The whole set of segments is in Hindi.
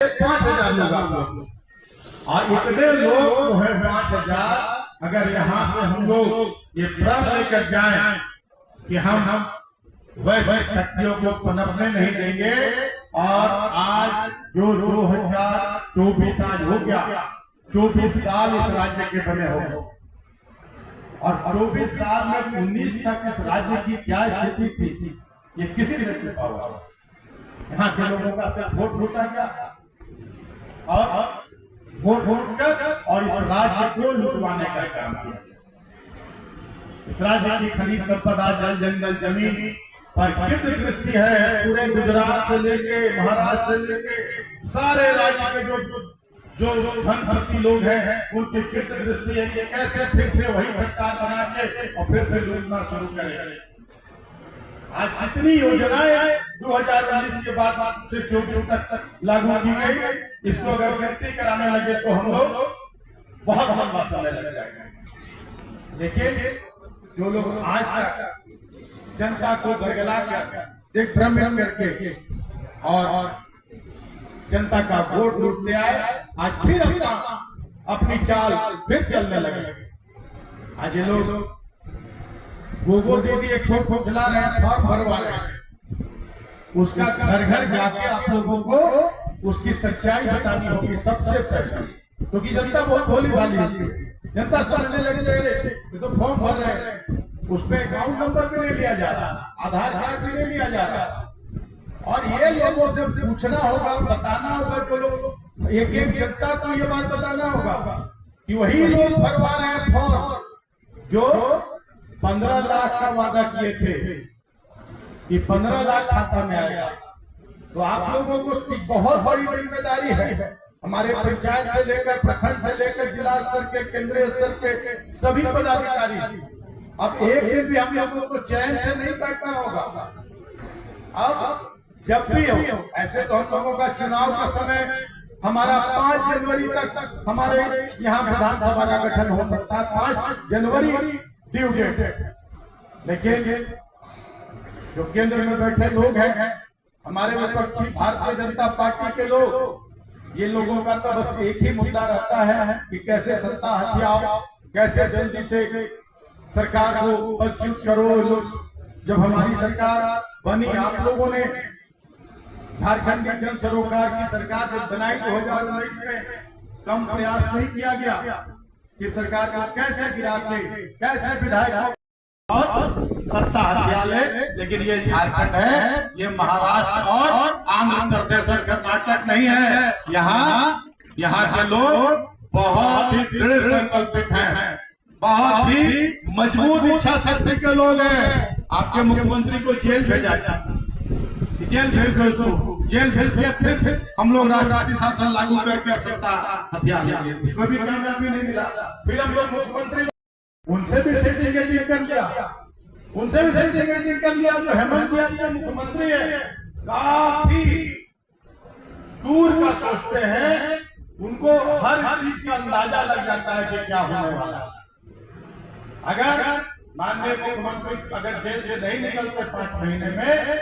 5,000 लोग आप और इतने लोग जो है 5,000, अगर यहाँ से हम लोग ये प्रण लेकर जाएं कि हम वैसे शक्तियों को पनपने नहीं देंगे। और आज जो 2024 आज हो गया, 24 साल इस राज्य के बने हो और 24 साल में 19 तक इस राज्य की क्या स्थिति थी ये किसी से छुपा हुआ। यहाँ के लोगों का सिर्फ वोट लूटा गया और वोट कर और इस राज्य को लुटवाने का काम किया। इस राज्य की खनिज संपदा, जल जंगल, जमीन पर कितनी दृष्टि है। पूरे गुजरात से लेके महाराष्ट्र से लेके सारे राज्य के जो धनपति लोग हैं उनकी कितनी दृष्टि है कि कैसे फिर से वही सरकार बना के और फिर से लूटना शुरू करें। आज कितनी योजनाएं आए 2019 के बाद से 24 तक लागू की गई। इसको अगर गिनती कराने लगे तो हम लोग बहुत लंबा समय लग जाएगा। लेकिन जो लोग आज तक जनता को गरगला कर एक भ्रम करके और जनता का वोट लूटते आए, आज फिर अपनी चाल फिर चलने लगे। आज ये लोग गोगो दीदी एक ठोक चला रहे हैं, फॉर्म भरवा रहे हैं। उसका घर घर जाके आप लोगों को उसकी सच्चाई बतानी होगी सबसे पहले, क्योंकि जनता बहुत भोली भाली है। जनता समझने लगे तो फॉर्म भर रहे हैं, उस पर अकाउंट नंबर भी नहीं लिया जा रहा, आधार कार्ड भी नहीं लिया जा रहा। और ये लोगों से पूछना होगा, बताना होगा, जो लोग एक एक जनता को ये बात बताना होगा कि वही लोग भरवा रहे हैं फॉर्म जो 15 लाख का वादा किए थे कि 15 लाख खाता में आएगा। तो आप लोगों को बहुत बड़ी जिम्मेदारी है। हमारे पंचायत से लेकर प्रखंड से लेकर जिला स्तर के, केंद्रीय स्तर के सभी पदाधिकारी, अब एक दिन भी हम लोगों को चैन से नहीं बैठना होगा। अब जब भी हो, ऐसे तो हम लोगों का चुनाव का समय हमारा 5 जनवरी तक हमारे यहाँ विधानसभा का गठन हो सकता है, 5 जनवरी ड्यू डेट। लेकिन जो केंद्र में बैठे लोग हैं, हमारे विपक्षी भारतीय जनता पार्टी के लोग, ये लोगों का तो बस एक ही मुद्दा रहता है कि कैसे सत्ता हथियाओ, कैसे जल्दी से सरकार को बदचूक करो। जब हमारी सरकार बनी, आप लोगों ने झारखंड जन सरोकार की सरकार जब बनाई 2019 में, कम प्रयास नहीं किया गया कि सरकार को कैसे गिरा के कैसे विधायकों और सत्ता हथिया ले। लेकिन ये झारखंड है, ये महाराष्ट्र और आंध्र प्रदेश और कर्नाटक नहीं है। यहाँ के लोग बहुत ही दृढ़ संकल्पित हैं, बहुत ही मजबूत इच्छा शक्ति के लोग हैं। आपके मुख्यमंत्री को जेल भेजा जाए, जेल भेज के फिर हम लोग राष्ट्रपति शासन लागू करके सत्ता हथिया लेंगे, उसमें भी कामयाबी नहीं मिला। फिर हम लोग मुख्यमंत्री उनसे भी सेटिंग कर लिया, जो हेमंत यादव के मुख्यमंत्री है, काफी दूर का सोचते हैं, उनको हर चीज का अंदाजा लग जाता है कि क्या होने वाला है। अगर माननीय मुख्यमंत्री अगर जेल से नहीं निकलते 5 महीने में,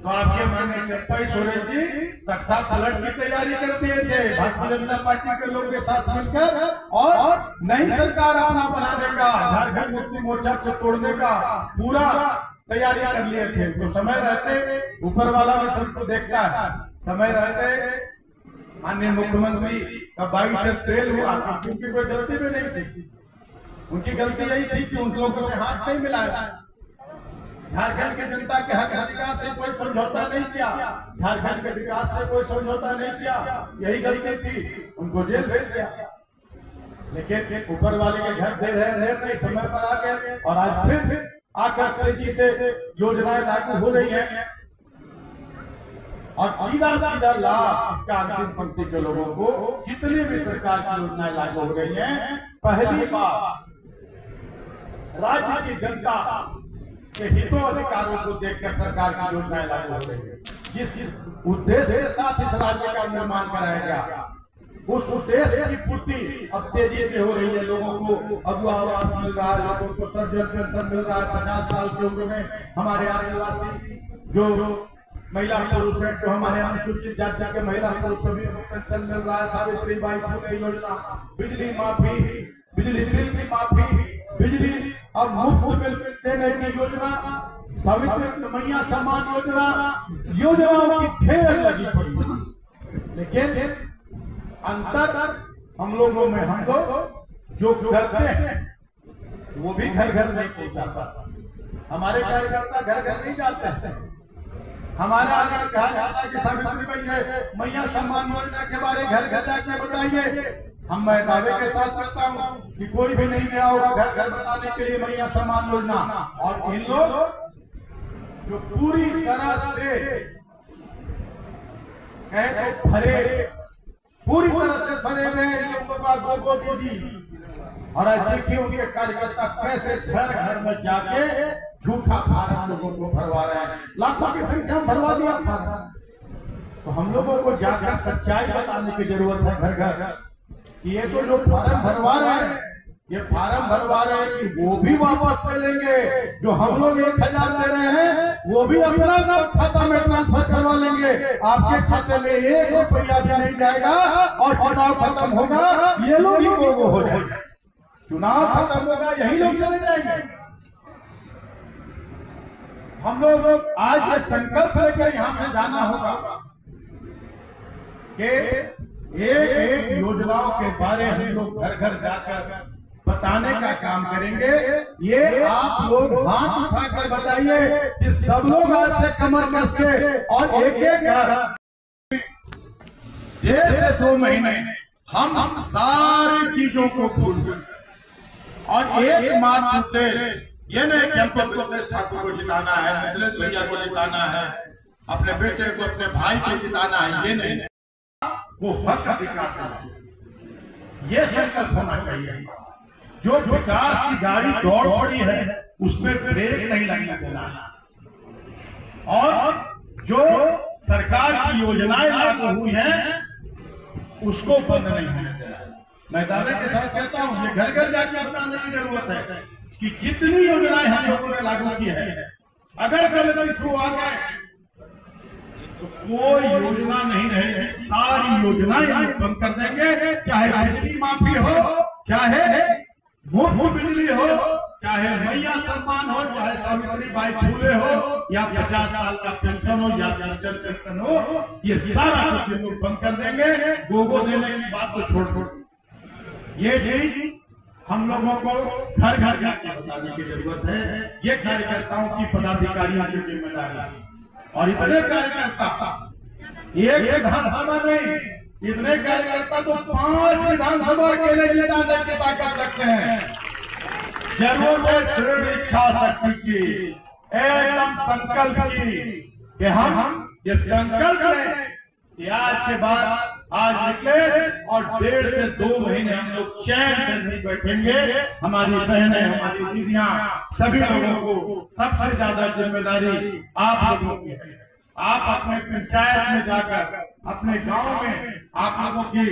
तो आपके माननीय चंपाई सोरेन जी तख्ता पलट की तैयारी कर दिए थे भारतीय जनता पार्टी के लोग के साथ मिलकर, और नई सरकार अपना बनाने का, झारखंड मुक्ति मोर्चा को तोड़ने का पूरा तैयारी कर लिए थे। तो समय रहते, ऊपर वाला भी सबको देखता है, समय रहते माननीय मुख्यमंत्री का 22 अप्रैल हुआ, उनकी कोई गलती भी नहीं थी। उनकी गलती यही थी कि उन लोगों से हाथ नहीं मिलाया, झारखंड की जनता के हक अधिकार से कोई समझौता नहीं किया, झारखंड के विकास से कोई समझौता नहीं किया, यही गलती थी, उनको जेल भेज दिया। लेकिन ऊपर वाले के घर दे रहे नहीं, समय पर आ गए और आज फिर आकर तेजी से योजनाएं लागू हो रही है और सीधा लाभ इसका अंतिम पंक्ति के लोगों को कितनी भी सरकार की योजनाएं लागू हो रही हैं। पहली बार राज्य की जनता के हितों अधिकारों को देखकर सरकार की योजनाएं लागू हो रही है। जिस उद्देश्य के साथ इस राज्य का निर्माण कराया गया, उस उद्देश्य की पूर्ति अब तेजी से हो रही है। लोगों को अब आवास मिल रहा है, लोगों को सर्जन पेंशन मिल रहा है। 50 साल की उम्र में हमारे आदिवासी जो महिला पुरुष है, जो हमारे अनुसूचित जाति के महिला पुरुष सभी को पेंशन मिल रहा है, सावित्री बाई फुले योजना, बिजली माफी, बिजली बिल की माफी, बिजली और मुफ्त बिल देने की योजना, सावित्री मैया सम्मान योजना, योजनाओं की ढेर लगी पड़ी। लेकिन अंतर हम लोगों में, हम लोग जो करते हैं वो भी घर घर नहीं पहुंचाता। हमारे कार्यकर्ता घर घर नहीं जाते हैं। हमारे आगे कहा जाता है कि सावित्री मैया सम्मान योजना के बारे घर घर जाके बताइए। मैं दावे के साथ कहता हूँ कि कोई भी नहीं गया होगा घर घर बताने के लिए मैया सम्मान योजना। और इन लोग जो पूरी तरह से भरे, पूरी तरह से भरे हुए लोगों का गोगो दीदी, और आज देखिए उनके कार्यकर्ता कैसे घर घर में जाके झूठा फार्म लोगों को भरवा रहे हैं। लाखों की संख्या में भरवा दिया फार्म। तो हम लोगों को जाकर सच्चाई बताने की जरूरत है घर घर, कि ये तो जो फार्म भरवा रहे हैं, ये फार्म भरवा रहे हैं कि वो भी वापस कर लेंगे। जो हम लोग 1000 दे रहे हैं वो भी अपना खाता में ट्रांसफर करवा लेंगे। आपके खाते में 1 रुपया भी नहीं जाएगा और चुनाव खत्म होगा, ये लोग ही वो हो जाएंगे। चुनाव खत्म होगा, यही लोग चले जाएंगे। हम लोग आज ये संकल्प लेकर यहाँ से जाना होगा कि एक योजनाओं के बारे हम लोग घर घर जाकर बताने का काम करेंगे। ये आप लोग हाथ उठाकर बताइए कि सब लोग आज से कमर कस के और एक घर 1.5 से 2 महीने हम सारी चीजों को भूल गए और एकमात्र उद्देश्य ये नहीं कि हमको मिथिलेश ठाकुर को जिताना है, मिथिलेश भैया को जिताना है, अपने बेटे को, अपने भाई को जिताना है, ये नहीं, वो हक अधिकार का ये संकल्प होना चाहिए। जो विकास की गाड़ी दौड़ पड़ी है उसमें ब्रेक नहीं लगने देना, और जो सरकार की योजनाएं लागू हुई हैं उसको बंद नहीं होने देना। मैं दावे के साथ कहता हूं, ये घर घर जाके बताने की जरूरत है कि जितनी योजनाएं हम लोगों ने लागू की है, अगर गलती इसको आ गए तो कोई योजना नहीं रहेगी, सारी योजनाएं हम बंद कर देंगे। चाहे बिजली माफी हो, चाहे मुफ्त बिजली हो, चाहे मैया सम्मान हो, चाहे सावित्री बाई फुले हो, या 50 साल का पेंशन हो, या डिजिटल पेंशन हो, ये सारा कुछ हम लोग बंद कर देंगे। गोगो देने की बात को छोड़ ये चीज हम लोगों को घर घर जाकर बताने की जरूरत है। ये कार्यकर्ताओं की, पदाधिकारियों की जिम्मेदारी है। और इतने कार्यकर्ता, एक विधानसभा नहीं, इतने कार्यकर्ता तो 5 विधानसभा के लिए जिताने की ताकत रखते हैं। जरूरत है दृढ़ इच्छा शक्ति की, एकदम संकल्प की, कि हम ये संकल्प लें कि आज के बाद आज निकले और 1.5 से 2 महीने हम लोग चैन से नहीं बैठेंगे। हमारी बहनें, हमारी दीदियां, सभी लोगों को सबसे ज्यादा जिम्मेदारी आप लोगों की है। आप अपने पंचायत में जाकर, अपने गांव में आप लोगों की